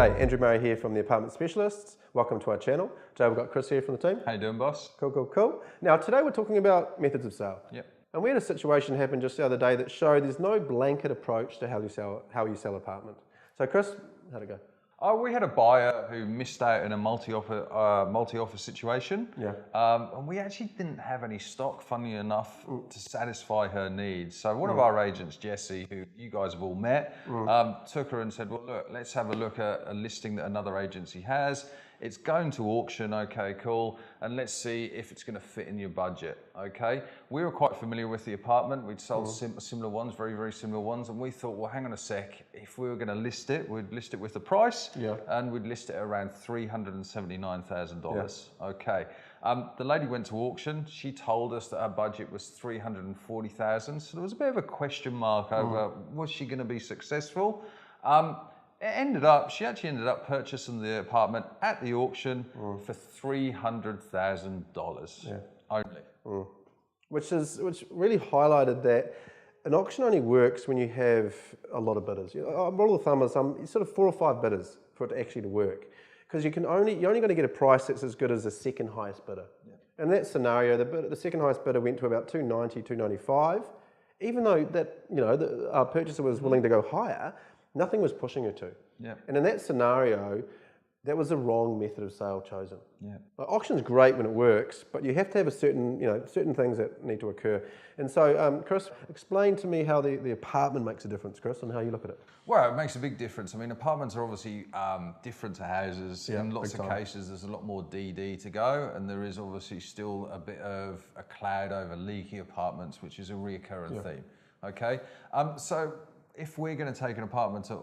G'day, Andrew Murray here from the Apartment Specialists. Welcome to our channel. Today we've got Chris here from the team. How you doing, boss? Cool. Now today we're talking about methods of sale. Yep. And we had a situation happen just the other day that showed there's no blanket approach to how you sell apartment. So Chris, how'd it go? We had a buyer who missed out in a multi-offer situation. Yeah. And we actually didn't have any stock, funny enough, to satisfy her needs. So one of our agents, Jesse, who you guys have all met, took her and said, well, look, let's have a look at a listing that another agency has. It's going to auction, okay, cool. And let's see if it's going to fit in your budget, okay? We were quite familiar with the apartment. We'd sold similar ones, very similar ones. And we thought, well, hang on a sec. If we were going to list it, we'd list it with the price. Yeah. And we'd list it around $379,000, okay. The lady went to auction. She told us that her budget was $340,000. So there was a bit of a question mark over, was she going to be successful? She actually ended up purchasing the apartment at the auction for $300,000 only. Which really highlighted that an auction only works when you have a lot of bidders. A rule of thumb is sort of 4 or 5 bidders for it actually to work. Because you're only going to get a price that's as good as the second highest bidder. Yeah. In that scenario, the second highest bidder went to about $290, $295. Even though our purchaser was willing to go higher, nothing was pushing her to. Yeah. And in that scenario, that was the wrong method of sale chosen. Yeah. Auction's great when it works, but you have to have certain things that need to occur. And so, Chris, explain to me how the apartment makes a difference, Chris, and how you look at it. Well, it makes a big difference. I mean, apartments are obviously different to houses. Yeah, in lots of cases, there's a lot more DD to go, and there is obviously still a bit of a cloud over leaky apartments, which is a reoccurring theme. Okay, so if we're going to take an apartment to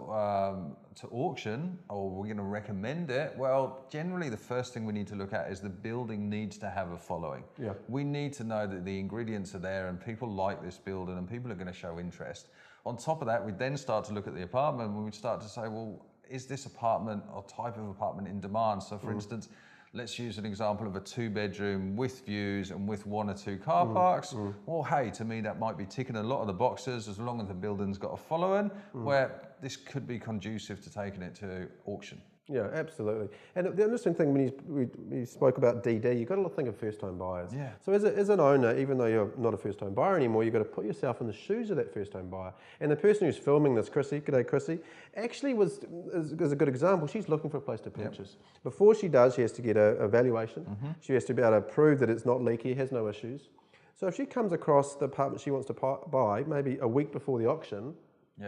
auction, or we're going to recommend it, well, generally the first thing we need to look at is the building needs to have a following. Yeah. We need to know that the ingredients are there and people like this building and people are going to show interest. On top of that, we then start to look at the apartment and we start to say, well, is this apartment or type of apartment in demand? So for instance, let's use an example of a 2-bedroom with views and with 1 or 2 car parks. Well, hey, to me, that might be ticking a lot of the boxes as long as the building's got a following, where this could be conducive to taking it to auction. Yeah, absolutely. And the interesting thing when you spoke about DD, you've got to think of first-time buyers. Yeah. So as an owner, even though you're not a first-time buyer anymore, you've got to put yourself in the shoes of that first-time buyer. And the person who's filming this, Chrissy, g'day Chrissy, actually is a good example. She's looking for a place to purchase. Yep. Before she does, she has to get a valuation. She has to be able to prove that it's not leaky, has no issues. So if she comes across the apartment she wants to buy, maybe a week before the auction,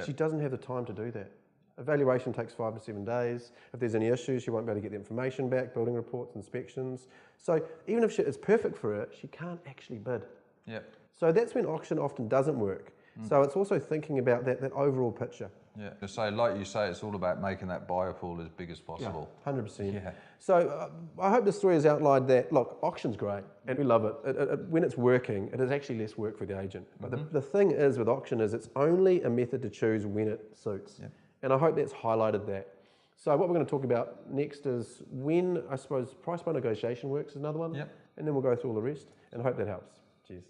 she doesn't have the time to do that. Evaluation takes 5 to 7 days. If there's any issues, she won't be able to get the information back, building reports, inspections. So even if it's perfect for her, she can't actually bid. Yep. So that's when auction often doesn't work. So it's also thinking about that overall picture. Yeah, so like you say, it's all about making that buyer pool as big as possible. Yeah, 100%. Yeah. So I hope the story has outlined that, look, auction's great and we love it. When it's working, it is actually less work for the agent. But the thing is with auction is it's only a method to choose when it suits. Yeah. And I hope that's highlighted that. So what we're going to talk about next is when, I suppose, price by negotiation works is another one. Yep. And then we'll go through all the rest. And I hope that helps. Cheers.